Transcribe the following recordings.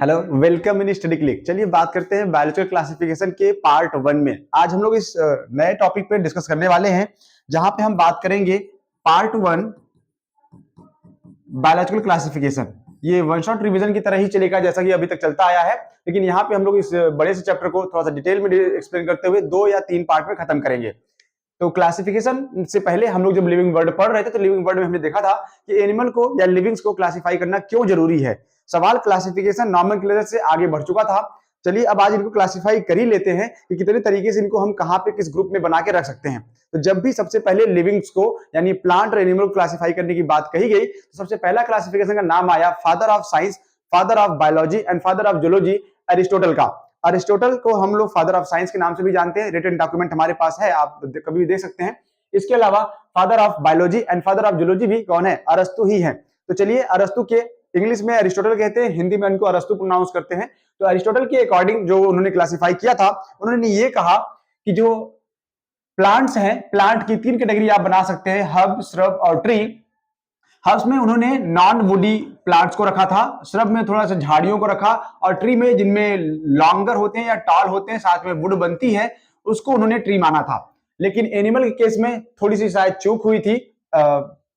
Hello, welcome in study click. चलिए बात करते हैं बायोलॉजिकल क्लासिफिकेशन के पार्ट 1 में। आज हम लोग इस नए टॉपिक पे डिस्कस करने वाले हैं, जहां पे हम बात करेंगे पार्ट 1 बायोलॉजिकल क्लासिफिकेशन। ये वन शॉट रिवीजन की तरह ही चलेगा जैसा कि अभी तक चलता आया है, लेकिन यहाँ पे हम लोग इस बड़े से चैप्टर को थोड़ा सा डिटेल में एक्सप्लेन करते हुए 2 या 3 पार्ट में खत्म करेंगे। तो क्लासिफिकेशन से पहले हम लोग जब लिविंग वर्ड पढ़ रहे थे तो लिविंग वर्ड में हमने देखा था कि एनिमल को या लिविंग्स को क्लासिफाई करना क्यों जरूरी है। सवाल क्लासिफिकेशन नॉमेनक्लेचर से आगे बढ़ चुका था। चलिए अब आज इनको क्लासिफाई कर ही लेते हैं कि कितने तरीके से इनको हम कहां पे किस ग्रुप में बना के रख सकते हैं। तो जब भी सबसे पहले लिविंग्स को यानी प्लांट और एनिमल को क्लासिफाई करने की बात कही गई तो सबसे पहला क्लासिफिकेशन का नाम आया father of science, father of biology and father of zoology, Aristotle का। अरिस्टोटल को हम लोग फादर ऑफ साइंस के नाम से भी जानते हैं, रिटन डॉक्यूमेंट हमारे पास है, आप कभी भी देख सकते हैं। इसके अलावा father of biology and father of zoology भी कौन है? अरस्तु ही है। तो चलिए अरस्तु के इंग्लिश में अरिस्टोटल कहते हैं, हिंदी में उनको अरस्तु प्रोनाउंस करते हैं। तो अरिस्टोटल के अकॉर्डिंग जो उन्होंने क्लासिफाई किया था, उन्होंने ये कहा कि जो प्लांट्स हैं, प्लांट की 3 कैटेगरी आप बना सकते हैं, हर्ब, श्रब और ट्री। हर्ब्स में उन्होंने नॉन वुडी प्लांट्स को रखा था, श्रब में थोड़ा सा झाड़ियों को रखा, और ट्री में जिनमें लॉन्गर होते हैं या टॉल होते हैं, साथ में वुड बनती है, उसको उन्होंने ट्री माना था। लेकिन एनिमल के केस में थोड़ी सी शायद चूक हुई थी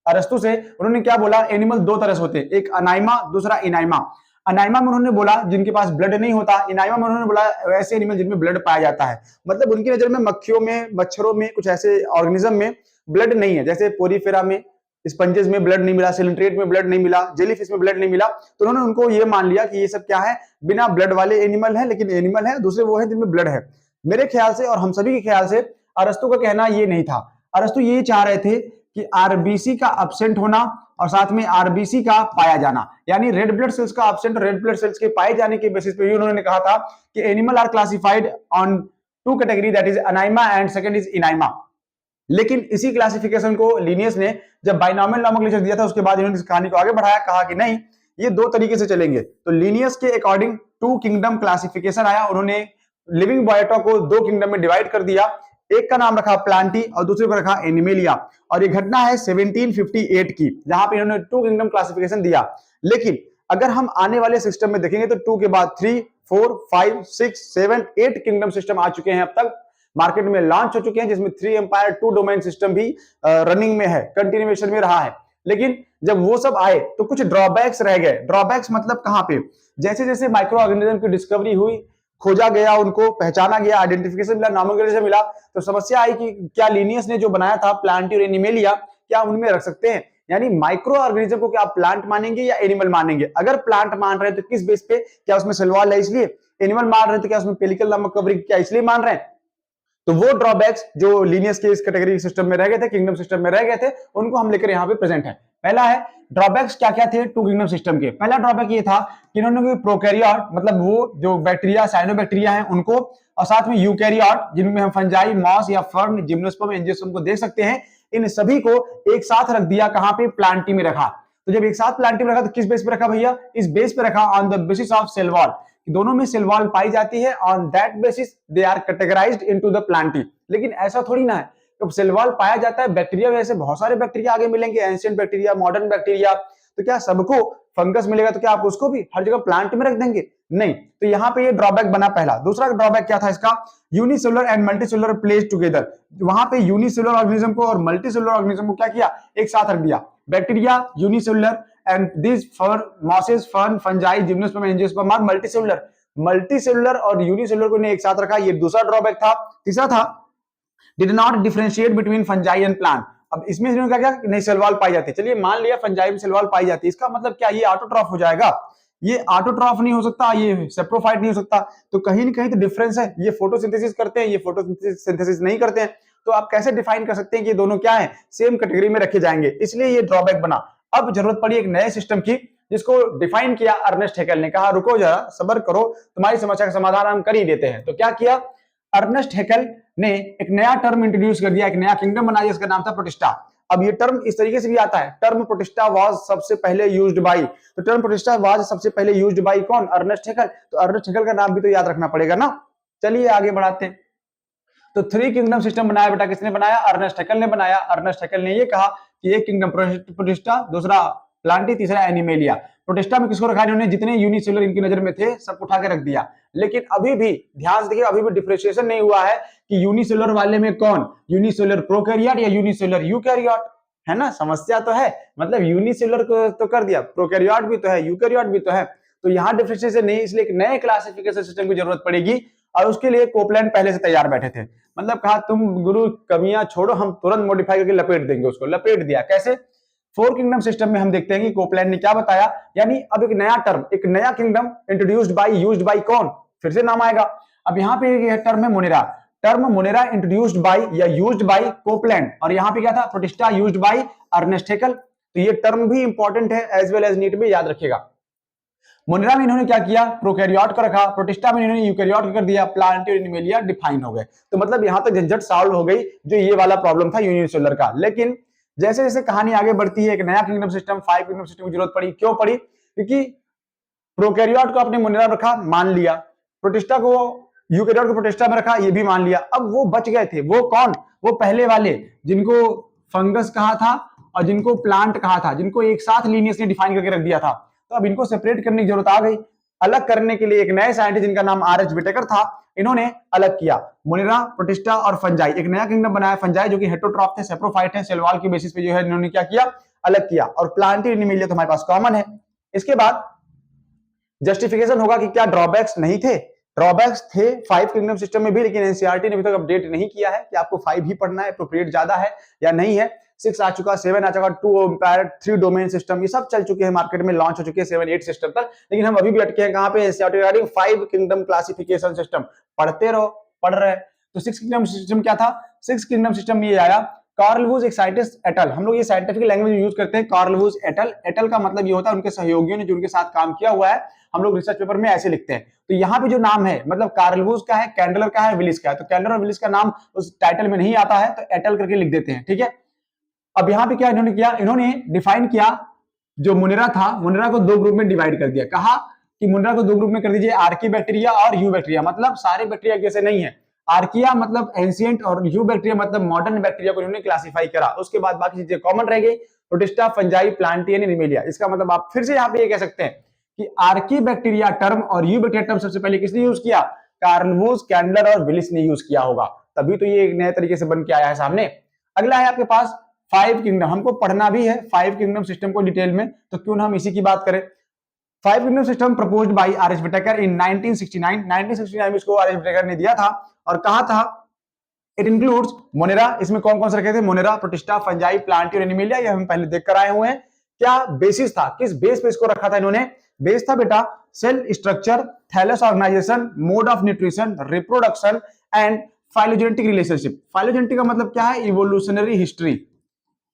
अरस्तु से। उन्होंने क्या बोला, एनिमल 2 तरह से होते हैं, एक अनाइमा, दूसरा इनाइमा। अनाइमा में उन्होंने बोला जिनके पास ब्लड नहीं होता, इनाइमा में उन्होंने बोला ऐसे एनिमल जिनमें ब्लड पाया जाता है। मतलब उनकी नजर में मक्खियों में, मच्छरों में, कुछ ऐसे ऑर्गेनिज्म में ब्लड नहीं है, जैसे पोरीफेरा में, स्पंजेस में ब्लड नहीं मिला, सिलिंट्रेट में ब्लड नहीं मिला, जेलीफिश में ब्लड नहीं मिला, तो उन्होंने उनको ये मान लिया कि ये सब क्या है, बिना ब्लड वाले एनिमल है, लेकिन एनिमल है, दूसरे वो है जिनमें ब्लड है। मेरे ख्याल से और हम सभी के ख्याल से अरस्तु का कहना ये नहीं था। अरस्तु ये चाह रहे थे कि आरबीसी का एब्सेंट होना और साथ में आरबीसी का पाया जाना, यानी रेड ब्लड सेल्स का एब्सेंट, रेड ब्लड सेल्स के पाए जाने के बेसिस पे ही उन्होंने कहा था कि animal are classified on 2 category, that is anima and second is inanima. लेकिन इसी क्लासिफिकेशन को लिनियस ने जब बाइनॉमियल नॉमेनक्लेचर दिया था, उसके बाद इन्होंने इस कहानी को आगे बढ़ाया, कहा कि नहीं, ये 2 तरीके से चलेंगे। तो लिनियस के अकॉर्डिंग 2 किंगडम क्लासिफिकेशन आया। उन्होंने लिविंग बायोटा को 2 किंगडम में डिवाइड कर दिया। एक का नाम रखा प्लांटी और दूसरे को रखा एनिमेलिया। और ये घटना है 1758 की, जहां पे इन्होंने 2 किंगडम क्लासिफिकेशन दिया। लेकिन अगर हम आने वाले सिस्टम में देखेंगे तो 2 के बाद 3, 4, 5, 6, 7, 8 किंगडम सिस्टम आ चुके हैं, अब तक मार्केट में लॉन्च हो चुके हैं, जिसमें 3 एम्पायर 2 डोमेन सिस्टम भी रनिंग में है, कंटिन्यूएशन में रहा है। लेकिन जब वो सब आए तो कुछ ड्रॉबैक्स रह गए। ड्रॉबैक्स मतलब कहां पे? जैसे जैसे माइक्रो ऑर्गेनिज्म की डिस्कवरी हुई, खोजा गया, उनको पहचाना गया, आइडेंटिफिकेशन मिला, नॉमेनक्लेचर मिला, तो समस्या आई कि क्या लिनियस ने जो बनाया था प्लांटी और एनिमेलिया, क्या उनमें रख सकते हैं? यानी माइक्रो ऑर्गेनिज्म को क्या आप प्लांट मानेंगे या एनिमल मानेंगे? अगर प्लांट मान रहे हैं तो किस बेस पे? क्या उसमें सेल वॉल है इसलिए? एनिमल मान रहे हैं तो क्या उसमें पेलिकल नामक कवरिंग, क्या इसलिए मान रहे हैं? तो वो ड्रॉबैक्स जो लिनियस के इस कैटेगरी सिस्टम में रह गए थे, किंगडम सिस्टम में रह गए थे, उनको हम लेकर यहाँ पे प्रेजेंट है। पहला है ड्रॉबैक्स क्या क्या थे 2 किंगडम सिस्टम के। पहला ड्रॉबैक ये था कि इन्होंने प्रोकैरियोट, मतलब वो जो बैक्टीरिया, साइनोबैक्टीरिया है उनको, और साथ में यूकैरियोट जिनमें हम फंजाई, मॉस या फर्न, जिम्नोस्पर्म, एंजियोस्पर्म को देख सकते हैं, इन सभी को एक साथ रख दिया। कहां पे? प्लांटी में रखा। तो जब एक साथ प्लांटी में रखा तो किस बेस पे रखा भैया? इस बेस पे रखा on the basis of cell wall, दोनों में सेल वॉल पाई जाती है, on that basis they are categorised into the plantae. लेकिन ऐसा थोड़ी ना है, जब सेल वॉल पाया जाता है, बैक्टीरिया वैसे बहुत सारे बैक्टीरिया आगे मिलेंगे, एंशिएंट बैक्टीरिया, मॉडर्न बैक्टीरिया, तो क्या सबको फंगस मिलेगा तो क्या आप उसको भी हर जगह प्लांट में रख देंगे? नहीं। तो यहाँ पे ये ड्रॉबैक बना पहला। दूसरा ड्रॉबैक क्या था इसका? Unicellular and multicellular placed together. वहां पे यूनिसेलुलर ऑर्गेनिज्म को और मल्टीसेलुलर ऑर्गेनिज्म को क्या किया? एक साथ रख दिया। Bacteria unicellular and this for mosses, fern, fungi, gymnosperm, angiosperm are multicellular. Multicellular और यूनिसेलुलर को एक साथ रखा, ये दूसरा ड्रॉबैक था। तीसरा था did not differentiate between fungi and plant. अब इसमें इन्होंने क्या किया? नहीं सेल वॉल पाई जाती है। चलिए मान लिया फंजाई में सेल वॉल पाई जाती है, इसका मतलब क्या ये ऑटोट्रॉफ हो जाएगा? ये ऑटोट्रॉफ नहीं हो सकता, ये सेप्रोफाइट नहीं हो सकता। तो कहीं ना कहीं तो डिफरेंस है। ये फोटोसिंथेसिस करते हैं, ये फोटोसिंथेसिस नहीं करते हैं। तो आप कैसे डिफाइन कर सकते हैं कि ये दोनों क्या है? सेम कैटेगरी में रखे जाएंगे, इसलिए ये ड्रॉबैक बना। अब जरूरत पड़ी एक नए सिस्टम की, जिसको डिफाइन किया अर्नेस्ट हैकेल ने। कहा रुको जरा, सब्र करो, तुम्हारी समस्या का समाधान हम कर ही देते हैं। तो क्या किया अर्नेस्ट हैकेल ने? एक नया टर्म इंट्रोड्यूस कर दिया, एक नया किंगडम बना दिया, इसका नाम था प्रोटिस्टा। अब ये टर्म इस तरीके से भी आता है, टर्म प्रोटिस्टा वाज सबसे पहले यूज्ड बाय। तो टर्म प्रोटिस्टा वाज सबसे पहले यूज्ड बाय कौन? Ernest Haeckel. तो अर्नेस्ट हैकेल का नाम भी तो याद रखना पड़ेगा ना। चलिए आगे बढ़ाते हैं। तो 3 किंगडम सिस्टम बनाया बेटा, किसने बनाया? अर्नेस्ट हैकेल ने बनाया। अर्नेस्ट हैकेल ने ये कहा कि एक किंगडम प्रोटिस्टा, दूसरा प्लांटी तीसरा एनिमेलिया। प्रोटिस्टा में किसको रखा इन्होंने, जितने यूनिसेलुलर इनकी नजर में थे सब उठा के रख दिया। लेकिन अभी भी ध्यान से देखिए, अभी भी डिफरेंशिएशन नहीं हुआ है कि यूनिसेलुलर वाले में कौन, यूनिसेलुलर प्रोकैरियोट या यूनिसेलुलर यूकैरियोट, है ना, समस्या तो है। मतलब यूनिसेलुलर को तो कर दिया, प्रोकैरियोट भी तो है, यूकैरियोट भी तो है, तो यहां डिफरेंशिएशन नहीं, इसलिए एक नए क्लासिफिकेशन सिस्टम की जरूरत पड़ेगी। और उसके लिए कोपलैंड पहले से तैयार बैठे थे। मतलब कहा तुम गुरु कमियां छोड़ो, हम तुरंत मॉडिफाई करके लपेट देंगे उसको। लपेट दिया कैसे, फोर किंगडम सिस्टम में हम देखते हैं कि कोपलैंड ने क्या बताया, यानी अब एक नया टर्म, एक नया kingdom introduced by, used by कौन, फिर से नाम आएगा। अब यहाँ पे यह टर्म है Monera, term Monera introduced by या यूज्ड बाय कोपलैंड, और यहाँ पे क्या था, Protista used by Ernest Haeckel. तो ये टर्म भी इंपॉर्टेंट है, एज वेल एज नीट में याद रखिएगा। मोनेरा में इन्होंने क्या किया, प्रोकैरियोट को रखा, प्रोटिस्टा में इन्होंने यूकैरियोट कर दिया, प्लांटी और एनिमेलिया डिफाइन हो गए। तो मतलब यहां तक झंझट सॉल्व हो गई, जो ये वाला प्रॉब्लम था यूनिसेलुलर का। लेकिन जैसे जैसे कहानी आगे बढ़ती है, एक नया किंगडम सिस्टम, 5 किंगडम सिस्टम की जरूरत पड़ी। क्यों पड़ी, क्योंकि प्रोकैरियोट को आपने मोनेरा रखा, मान लिया, प्रोटिस्टा को यूकैरियोट को प्रोटिस्टा में रखा, ये भी मान लिया। अब वो बच गए थे, वो कौन, वो पहले वाले जिनको फंगस कहा था और जिनको प्लांट कहा था, जिनको एक साथ लीनियस ने डिफाइन करके रख दिया था। तो अब इनको सेपरेट करने की जरूरत आ गई। अलग करने के लिए एक नए साइंटिस्ट जिनका नाम आर एच विटेकर था, इन्होंने अलग किया मोनेरा, प्रोटिस्टा और फंजाई, एक नया किंगडम बनाया फंजाई, जो कि हेटेरोट्रॉफ थे, सेप्रोफाइट है, सेल वॉल के बेसिस पे जो है इन्होंने क्या किया, अलग किया। और प्लांटी एनिमेलिया तो हमारे पास कॉमन है। इसके बाद जस्टिफिकेशन होगा कि क्या ड्रॉबैक्स नहीं थे, ड्रॉबैक्स थे 5 किंगडम सिस्टम में भी, लेकिन एनसीईआरटी ने अभी तक अपडेट नहीं किया है कि आपको 5 ही पढ़ना है, अप्रोप्रिएट ज्यादा है या नहीं है। 6 आ चुका, 7 आ चुका, 2 एम्पायर, 3 डोमेन सिस्टम, ये सब चल चुके हैं, मार्केट में लॉन्च हो चुके हैं 7 8 सिस्टम तक। लेकिन हम अभी भी अटके हैं कहां पे, NCERT regarding 5 kingdom classification system. पढ़ते रहो, पढ़ रहे। तो 6 किंगडम सिस्टम क्या था, 6 किंगडम सिस्टम में ये आया, कार्ल वुज एक्साइटिस एटल, हम लोग ये साइंटिफिक लैंग्वेज यूज करते हैं, कार्ल वुज एटल। एटल का मतलब ये होता है उनके सहयोगियों ने जो उनके साथ काम किया हुआ है, हम लोग रिसर्च पेपर में ऐसे लिखते हैं। तो यहाँ पे जो नाम है, मतलब कार्ल वुज का है, कैंडलर का है, विलिस का है, तो कैंडलर और विलिस का नाम उस टाइटल में नहीं आता है, तो एटल करके लिख देते हैं, ठीक है। अब यहाँ पे क्या इन्होंने किया, इन्होंने डिफाइन किया जो मोनेरा था, मोनेरा को 2 ग्रुप में डिवाइड कर दिया। कहा कि मोनेरा को 2 ग्रुप में कर दीजिए, आर्की बैक्टीरिया और यू बैक्टीरिया, मतलब सारे बैक्टीरिया जैसे नहीं है, आर्किया मतलब एंशिएंट और यू बैक्टीरिया मतलब मॉडर्न बैक्टीरिया को इन्होंने क्लासिफाई करा। उसके बाद बाकी चीजें कॉमन रह गई, प्रोटिस्टा, फंजाई, प्लांटी, एनिमेलिया। इसका मतलब आप फिर से यहाँ पे ये कह सकते हैं कि आर्की बैक्टीरिया टर्म और यू बैक्टीरिया टर्म सबसे पहले किसने यूज किया, कार्ल वुज, कैंडलर और विलिस ने यूज किया होगा, तभी तो ये एक नए तरीके से बन के आया है सामने। अगला है आपके पास 5 किंगडम, हमको पढ़ना भी है 5 किंगडम सिस्टम को डिटेल में, तो क्यों ना हम इसी की बात करें। 5 kingdom system proposed by R H Whittaker in 1969। 1969 में इसको आर एच विटेकर ने दिया था और कहा था इट इंक्लूड्स मोनेरा, इसमें कौन कौन से रखे थे, मोनेरा, प्रोटिस्टा, फंजाई, प्लांटी और एनिमेलिया, ये हम पहले देख कर आए हुए हैं। क्या बेसिस था, किस बेस पे इसको रखा था इन्होंने, बेस था बेटा cell structure, thallus organisation, mode of nutrition, reproduction and phylogenetic relationship. Phylogenetic का मतलब क्या है, इवोल्यूशनरी हिस्ट्री,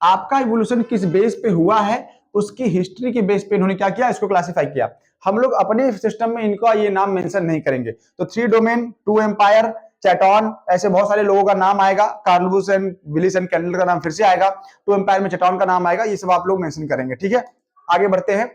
आपका इवोल्यूशन किस बेस पे हुआ है उसकी हिस्ट्री के बेस पे इन्होंने क्या किया, इसको क्लासिफाई किया। हम लोग अपने सिस्टम में इनका ये नाम मेंशन नहीं करेंगे। तो 3 डोमेन, 2 एम्पायर, चैटॉन, ऐसे बहुत सारे लोगों का नाम आएगा, Carl Woese and Willis and Kandler का नाम फिर से आएगा, 2 एम्पायर में चैटॉन का नाम आएगा, ये सब आप लोग मेंशन करेंगे, ठीक है। आगे बढ़ते हैं,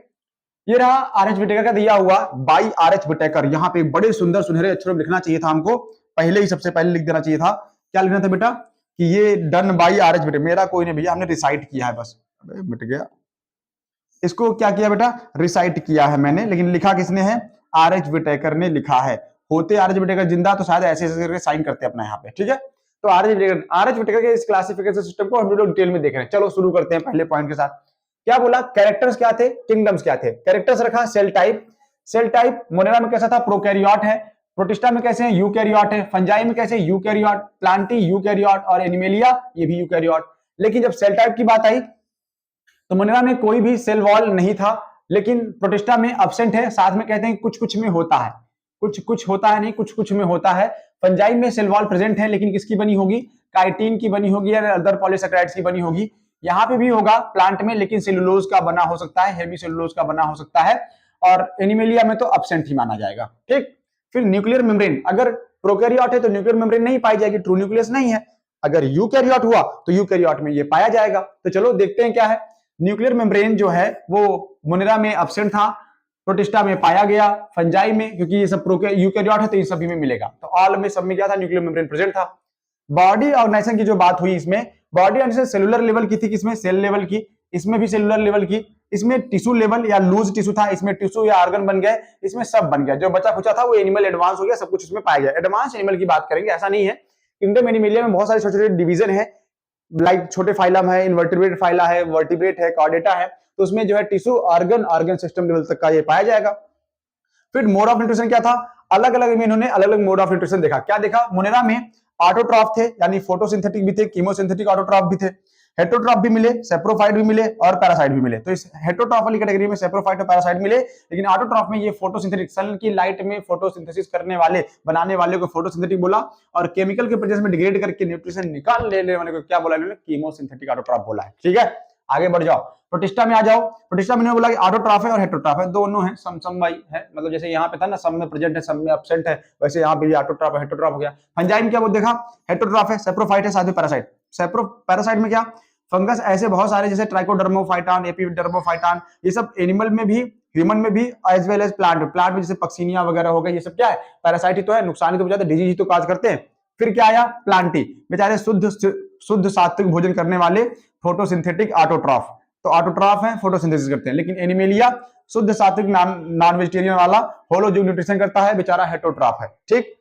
ये रहा आर एच विटेकर का दिया हुआ बाई आर एच विटेकर। यहाँ पे बड़े सुंदर सुनहरे अक्षरों में लिखना चाहिए था हमको, पहले ही सबसे पहले लिख देना चाहिए था। क्या लिखना था बेटा, कि ये done by R H Whittaker. मेरा कोई नहीं भैया, हमने रिसाइट किया है बस, मिट गया। इसको क्या किया बेटा, रिसाइट किया है मैंने, लेकिन लिखा किसने है, आर एच विटेकर ने लिखा है। होते आर एच विटेकर जिंदा तो शायद ऐसे ऐसे करके साइन करते अपना यहाँ पे, ठीक है। तो आर एच विटेकर के इस क्लासिफिकेशन सिस्टम को हम लोग डिटेल में देख रहे हैं। चलो शुरू करते हैं पहले पॉइंट के साथ। क्या बोला, कैरेक्टर्स क्या थे, किंगडम्स क्या थे। कैरेक्टर्स रखा cell type, cell type Monera में कैसा था, प्रोकैरियोट है, प्रोटिस्टा में कैसे है, यूकैरियोट है, फंजाई में कैसे, यूकैरियोट, प्लांटी यूकैरियोट और एनिमेलिया ये भी यूकैरियोट। लेकिन जब सेल टाइप की बात आई तो मोनेरा में कोई भी सेल वॉल नहीं था, लेकिन प्रोटिस्टा में अब्सेंट है, साथ में कहते हैं कुछ कुछ में होता है, कुछ कुछ होता है नहीं, कुछ कुछ में होता है। फंजाई में सेल वॉल प्रेजेंट है, लेकिन किसकी बनी होगी, काइटिन की बनी होगी या अदर पॉलीसेकेराइड्स की बनी होगी। यहाँ पे भी होगा प्लांट में, लेकिन सेलुलोज का बना हो सकता है, हेमी सेलुलोज का बना हो सकता है, और एनिमेलिया में तो अब्सेंट ही माना जाएगा, ठीक। फिर न्यूक्लियर मेम्ब्रेन, अगर प्रोकैरियोट है तो न्यूक्लियर मेम्ब्रेन नहीं पाई जाएगी, ट्रू न्यूक्लियस नहीं है। अगर यूकैरियोट हुआ तो यूकैरियोट में ये पाया जाएगा। तो चलो देखते हैं क्या है। न्यूक्लियर मेम्ब्रेन जो है वो मोनेरा में अब्सेंट था, प्रोटिस्टा में पाया गया, फंजाई में, क्योंकि ये सब यूकैरियोट है तो इन सभी में मिलेगा, तो ऑल में सब में क्या था, न्यूक्लियर मेम्ब्रेन प्रेजेंट था। बॉडी ऑर्गेनाइजेशन की जो बात हुई, इसमें बॉडी ऑर्गेनाइजेशन सेलुलर लेवल की थी, किसमें, सेल लेवल की, इसमें भी सेलुलर लेवल की। इसमें टिश्यू लेवल या लूज टिश्यू था, इसमें टिश्यू या ऑर्गन बन गए, इसमें सब बन गया। जो बचा खुचा था वो एनिमल एडवांस हो गया, सब कुछ इसमें पाया गया। एडवांस एनिमल की बात करेंगे, ऐसा नहीं है। किंगडम एनिमलिया में बहुत सारे छोटे छोटे डिवीजन है, लाइक छोटे फाइलम है, इन्वर्टिब्रेट फाइला है, वर्टिब्रेट है, कॉर्डेटा है, तो उसमें जो है टिश्यू ऑर्गन सिस्टम लेवल तक का ये पाया जाएगा। फिर मोड ऑफ न्यूट्रिशन क्या था, अलग अलग में इन्होंने अलग अलग मोड ऑफ न्यूट्रिशन देखा। क्या देखा, मोनेरा में ऑटोट्रॉफ थे, यानी फोटोसिंथेटिक भी थे, कीमोसिंथेटिक ऑटोट्रॉफ भी थे, हेटरोट्रॉफ भी मिले, सेप्रोफाइट भी मिले और पैरासाइट भी मिले। तो इस हेटरोट्रॉफ वाली कैटेगरी में सेप्रोफाइट और पैरासाइट मिले, लेकिन ऑटोट्रॉफ में ये फोटोसिंथेटिक, सन की लाइट में फोटोसिंथेसिस करने वाले, बनाने वाले को फोटोसिंथेटिक बोला, और केमिकल के प्रोसेस में डिग्रेड करके न्यूट्रिशन निकाल लेने वाले को क्या बोला इन्होंने, कीमोसिंथेटिक ऑटोट्रॉफ बोला है। ठीक है, आगे बढ़ जाओ, प्रोटिस्टा में आ जाओ। प्रोटिस्टा में बोला कि ऑटोट्रॉफ है और हेटरोट्रॉफ है, दोनों है, सम वाई है, मतलब जैसे यहाँ पे था ना, सम में प्रेजेंट है, सम में एब्सेंट है, वैसे यहाँ पे भी ऑटोट्रॉफ है, हेटरोट्रॉफ हो गया। फंजाई में क्या वो देखा, हेटरोट्रॉफ है, सेप्रोफाइट है, साथ में पैरासाइट। पैरासाइट में क्या, फंगस ऐसे बहुत सारे, जैसे ट्राइकोडर्मोफाइटान, एपिडर्मोफाइटान, ये सब एनिमल में भी, ह्यूमन में भी, एज वेल एज प्लांट में जैसे पक्सिनिया वगैरह हो गए, ये सब क्या है, पैरासाइट ही तो है, नुकसान ही तो पहुंचाते, डिजीज ही तो काज करते हैं। फिर क्या आया, प्लांटी, बेचारे शुद्ध सात्विक भोजन करने वाले, फोटोसिंथेटिक ऑटोट्रॉफ, तो ऑटोट्रॉफ है, फोटोसिंथेसिस करते हैं। लेकिन एनिमेलिया शुद्ध सात्विक नॉन वेजिटेरियन वाला, होलो जो न्यूट्रिशन करता है, बेचारा हेटरोट्रॉफ है। ठीक,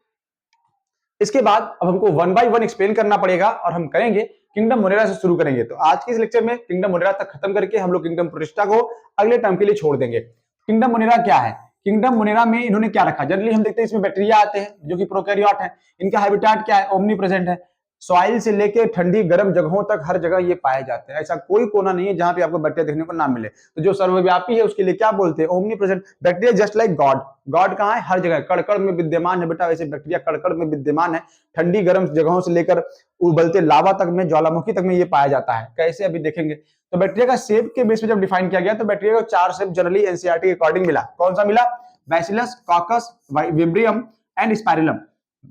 इसके बाद अब हमको वन बाय वन एक्सप्लेन करना पड़ेगा, और हम करेंगे किंगडम मोनेरा से शुरू करेंगे। तो आज के इस लेक्चर में किंगडम मोनेरा तक खत्म करके हम लोग किंगडम प्रोटिस्टा को अगले टर्म के लिए छोड़ देंगे। किंगडम मोनेरा क्या है, किंगडम मोनेरा में इन्होंने क्या रखा, जनरली हम देखते हैं इसमें बैक्टीरिया आते हैं जो कि प्रोकैरियोट है। इनका हैबिटेट क्या है, ओमनी प्रेजेंट है, सॉइल से लेके ठंडी गर्म जगहों तक हर जगह ये पाए जाते हैं। ऐसा कोई कोना नहीं है जहां पे आपको बैक्टीरिया देखने को ना मिले। तो जो सर्वव्यापी है उसके लिए क्या बोलते हैं, omni present. Bacteria just like God, God कहाँ है, हर जगह कड़कड़ में विद्यमान है बेटा, वैसे बैक्टीरिया कड़कड़ में विद्यमान है, ठंडी गर्म जगहों से लेकर उबलते लावा तक में, ज्वालामुखी तक में ये पाया जाता है। कैसे, अभी देखेंगे। तो बैक्टीरिया का शेप के बेस पे जब डिफाइन किया गया, तो बैक्टीरिया को 4 शेप जनरली एनसीईआरटी के अकॉर्डिंग मिला। कौन सा मिला, bacillus, caucus, विब्रियम and spirillum.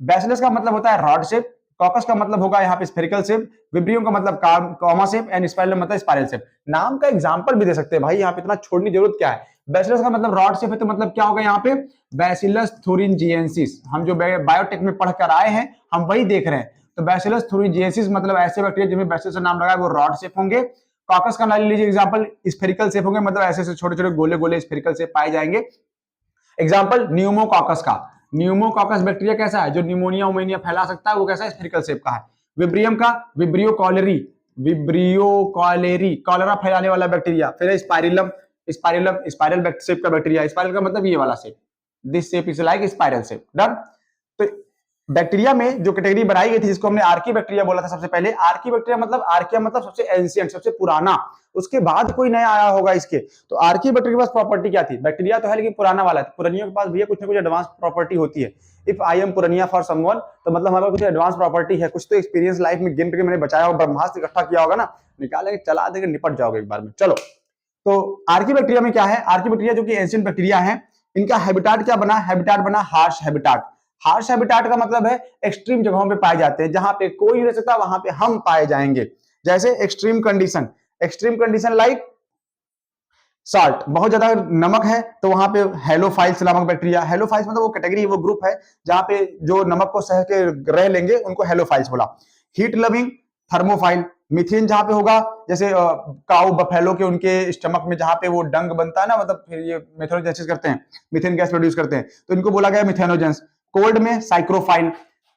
Bacillus का मतलब होता है रॉड शेप, कॉकस का मतलब होगा यहाँ पे स्फेरिकल शेप, विब्रियम का मतलब कॉमा शेप एंड स्पाइरल मतलब स्पाइरल शेप। नाम का एग्जांपल भी दे सकते हैं भाई, यहाँ पे इतना छोड़ने की जरूरत क्या है। बैसिलस का मतलब रॉड शेप है, तो मतलब क्या होगा यहाँ पे, बैसिलस थुरिंजिएंसिस। हम जो बायोटेक में पढ़कर आए हैं हम वही देख रहे हैं। तो बैसिलस थुरिंजिएंसिस मतलब ऐसे बैक्टीरिया जिनमें बैसिलस नाम लगा है वो रॉड शेप होंगे। कॉकस का नाम लीजिए एग्जाम्पल, स्फेरिकल शेप होंगे, मतलब ऐसे छोटे छोटे गोले गोले स्फेरिकल शेप पाए जाएंगे। एग्जाम्पल न्यूमोकॉकस का, न्यूमोकॉकस बैक्टीरिया कैसा है, जो निमोनिया उमोनिया फैला सकता है, वो कैसा है, स्फेरिकल शेप का है। विब्रियम का, विब्रियो कॉलेरी, कॉलेरा फैलाने वाला बैक्टीरिया। फिर स्पाइरलम, स्पाइरल शेप का बैक्टीरिया, स्पाइरल का मतलब ये वाला shape, this shape is like spiral shape. Done. तो बैक्टीरिया में जो कैटेगरी बनाई गई थी, जिसको हमने आर्की बैक्टीरिया बोला था सबसे पहले, आर्की बैक्टीरिया मतलब, आर्किया मतलब सबसे एंशिएंट, सबसे पुराना, उसके बाद कोई नया आया होगा इसके। तो आर्की बैक्टीरिया के पास प्रॉपर्टी क्या थी, बैक्टीरिया तो है लेकिन पुराना वाला है, पुरानियों के पास भैया कुछ ना कुछ एडवांस प्रॉपर्टी होती है। इफ आई एम पुरानिया फॉर समवन, तो मतलब हमारे कुछ एडवांस प्रॉपर्टी है, कुछ तो एक्सपीरियंस लाइफ में गिन के मैंने बचाया हो, ब्रह्मास्त्र इकट्ठा किया होगा ना, निकालेंगे चला देंगे, निपट जाओगे एक बार में। चलो, तो आर्की बैक्टीरिया में क्या है, आर्की बैक्टीरिया जो कि एंशिएंट बैक्टीरिया है, इनका हैबिटेट क्या बना, हैबिटेट बना हार्श हैबिटेट। हार्श हैबिटेट का मतलब है एक्सट्रीम जगहों पे पाए जाते हैं, जहां पे कोई नहीं रह सकता वहां पे हम पाए जाएंगे। जैसे एक्सट्रीम कंडीशन लाइक साल्ट, बहुत ज्यादा नमक है तो वहां पे हेलोफाइल्स नामक बैक्टीरिया, हेलोफाइल्स मतलब वो कैटेगरी, वो ग्रुप है जहां पे जो नमक को सह के रह लेंगे उनको हेलोफाइल्स बोला। हीट लविंग थर्मोफाइल, मीथेन जहां पे होगा, जैसे काऊ बफेलो के उनके स्टमक में जहां पे वो डंग बनता है ना, मतलब फिर ये मेथेनोजेनेसिस करते हैं, मीथेन गैस प्रोड्यूस करते हैं, तो इनको बोला गया मिथेनोजेंस। कोल्ड में साइक्रोफाइल,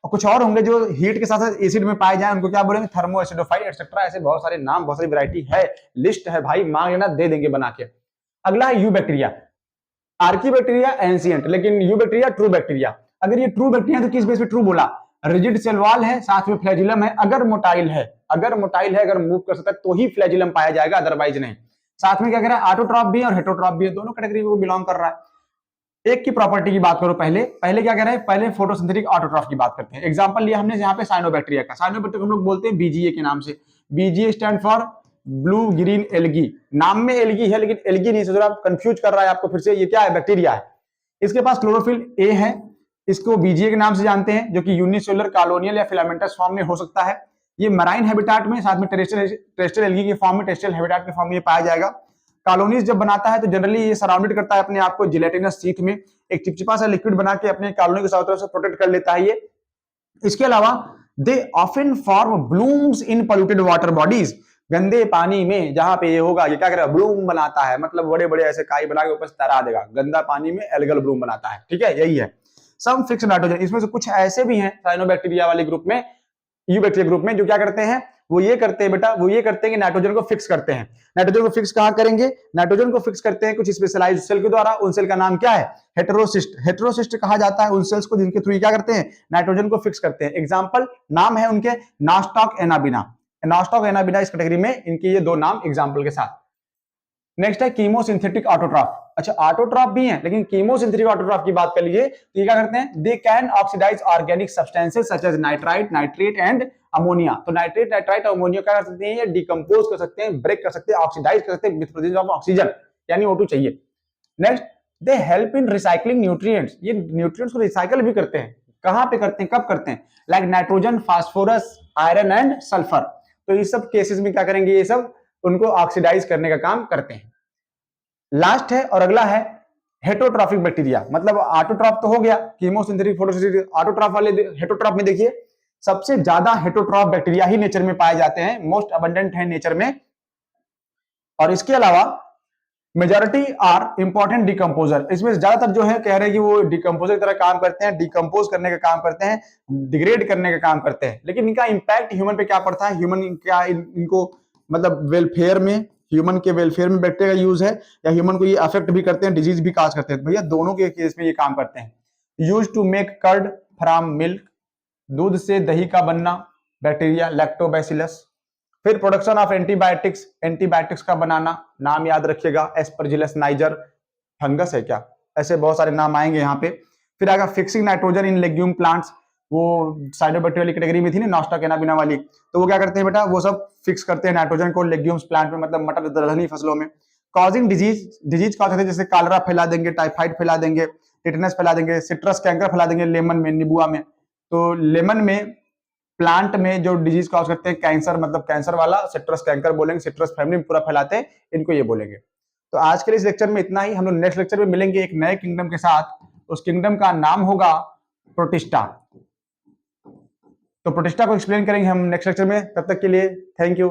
और कुछ और होंगे जो हीट के साथ साथ एसिड में पाए जाए, उनको क्या बोलेंगे, थर्मो एसिडोफाइल एक्सेट्रा। ऐसे बहुत सारे नाम, बहुत सारी वैरायटी है, लिस्ट है भाई, मांग लेना दे देंगे बना के। अगला है you bacteria, Archie bacteria ancient, लेकिन यू बैक्टीरिया ट्रू बैक्टीरिया। अगर ये ट्रू बैक्टीरिया तो किस बेस पे ट्रू बोला, रिजिड सेल वॉल है, साथ में फ्लैजिलम है, अगर मोटाइल है, अगर मूव कर सकता है तो ही फ्लैजिलम पाया जाएगा, अदरवाइज नहीं। साथ में क्या कह रहा है, ऑटोट्रॉफ भी है और हेटरोट्रॉफ भी है, दोनों कैटेगरी में वो बिलोंग कर रहा है। एक की प्रॉपर्टी की बात करो, पहले क्या कह रहे हैं, पहले फोटोसिंथेटिक ऑटोट्रॉफ की बात करते हैं। एग्जांपल लिया हमने यहाँ पे साइनोबैक्टीरिया का, साइनोबैक्टीरिया हम लोग बोलते हैं बीजीए के नाम से, BGA stand for blue green algae. नाम में एल्गी है लेकिन एल्गी नहीं, सोच रहा कंफ्यूज कर रहा है आपको फिर से, ये क्या है, बैक्टीरिया है। इसके पास क्लोरोफिल ए है, इसको बीजीए के नाम से जानते हैं, जो कि यूनिसेलुलर कॉलोनियल या फिलामेंटस फॉर्म में हो सकता है। ये मराइन हैबिटेट में, साथ में टेरेस्ट्रियल एल्गी के फॉर्म में, टेरेस्ट्रियल हैबिटेट के फॉर्म में ये पाया जाएगा। कॉलोनीज जब बनाता है तो जनरली ये सराउंडेड करता है अपने आप को जिलेटिनस शीट में, एक चिपचिपा सा लिक्विड बना के अपने कॉलोनी को चारों तरफ से प्रोटेक्ट कर लेता है ये। इसके अलावा they often form blooms in polluted water bodies, गंदे पानी में जहां पे ये होगा, ये क्या करेगा, ब्लूम बनाता है, मतलब बड़े बड़े ऐसे काई बना के ऊपर से तैरा देगा, गंदा पानी में एल्गल ब्लूम बनाता है, ठीक है, यही है। सम फिक्स नाइट्रोजन, इसमें से कुछ ऐसे भी हैं साइनोबैक्टीरिया वाले ग्रुप में, यूबैक्टीरिया ग्रुप में, जो क्या करते हैं, वो ये करते हैं बेटा, वो ये करते हैं कि नाइट्रोजन को फिक्स करते हैं। नाइट्रोजन को फिक्स कहां करेंगे, नाइट्रोजन को फिक्स करते हैं कुछ स्पेशलाइज्ड सेल के द्वारा। उन सेल का नाम क्या है, हेटेरोसिस्ट। हेटेरोसिस्ट कहा जाता है उन सेल्स को जिनके थ्रू क्या करते हैं, नाइट्रोजन को फिक्स करते हैं। एग्जांपल नाम है उनके नास्टॉक एनाबिना, नास्टॉक एनाबिना इस कैटेगरी में, इनके ये दो नाम एग्जांपल के साथ। नेक्स्ट है कीमोसिंथेटिक ऑटोट्रॉफ। अच्छा, ऑटोट्रॉफ भी है, लेकिन कीमोसिंथेटिक ऑटोट्रॉफ की बात कर लीजिए तो ये क्या करते हैं, they can oxidise organic substances such as nitrite, nitrate and ammonia. तो नाइट्रेट, नाइट्राइट और अमोनिया क्या कर सकते हैं, ये डिकम्पोज कर सकते हैं, ब्रेक कर सकते हैं, ऑक्सीडाइज कर सकते हैं विद प्रेजेंस ऑफ ऑक्सीजन, यानी O2 चाहिए। Next, they help in recycling nutrients, ये न्यूट्रिएंट्स को रिसाइकल भी करते हैं। कहां पे करते हैं, कब करते हैं, like nitrogen, phosphorus, iron and sulphur. तो इस सब केसेस में क्या करेंगे, ये सब उनको ऑक्सीडाइज करने का काम करते हैं। लास्ट है और अगला है हेटरोट्रॉफिक बैक्टीरिया, मतलब ऑटोट्रॉफ तो हो गया, कीमोसिंथेटिक, फोटोसिंथेटिक, ऑटोट्रॉफ वाले हेटरोट्रॉफ में देखिए सबसे ज्यादा हेटरोट्रॉफ बैक्टीरिया ही नेचर में पाए जाते हैं, मोस्ट अबंडेंट है नेचर में। और इसके अलावा मेजॉरिटी आर इंपॉर्टेंट डिकम्पोजर, इसमें ज्यादातर जो है कह रहे हैं कि वो डिकम्पोजर की तरह काम करते हैं, डिकम्पोज करने का काम करते हैं, डिग्रेड करने का काम करते हैं। लेकिन इनका इंपैक्ट ह्यूमन पे क्या पड़ता है, ह्यूमन क्या इनको मतलब वेलफेयर में, ह्यूमन के वेलफेयर में बैक्टीरिया का यूज है, या ह्यूमन को ये अफेक्ट भी करते हैं, डिजीज भी काज करते हैं, भैया दोनों के केस में ये काम करते हैं। Use to make curd from milk, दूध से दही का बनना, बैक्टीरिया लैक्टोबैसिलस। फिर प्रोडक्शन ऑफ एंटीबायोटिक्स, एंटीबायोटिक्स का बनाना, नाम याद रखिएगा, एस्परजिलस नाइजर, फंगस है क्या, ऐसे बहुत सारे नाम आएंगे यहाँ पे। फिर आएगा fixing nitrogen in legume plants, वो साइनोबैक्टीरिया वाली कैटेगरी में थी ना, नास्टॉक एनाबिना वाली, तो वो क्या करते हैं बेटा, वो सब फिक्स करते हैं नाइट्रोजन को लेग्यूम्स प्लांट में, मतलब मटर दलहनी फसलों में। कॉजिंग डिजीज, डिजीज कॉज करते हैं, जैसे कालरा फैला देंगे, टाइफाइड फैला देंगे, टिटनस फैला देंगे, सिट्रस कैंकर फैला देंगे लेमन में, नींबुआ में। तो लेमन में, प्लांट में जो डिजीज कॉज करते हैं, कैंसर, मतलब कैंसर वाला सिट्रस कैंकर बोलेंगे, सिट्रस फैमिली में पूरा फैलाते हैं, इनको ये बोलेंगे। तो आज के इस लेक्चर में इतना ही, हम लोग नेक्स्ट लेक्चर में मिलेंगे एक नए किंगडम के साथ, उस किंगडम का नाम होगा प्रोटिस्टा। तो प्रोटिस्टा को एक्सप्लेन करेंगे हम नेक्स्ट लेक्चर में, तब तक के लिए थैंक यू।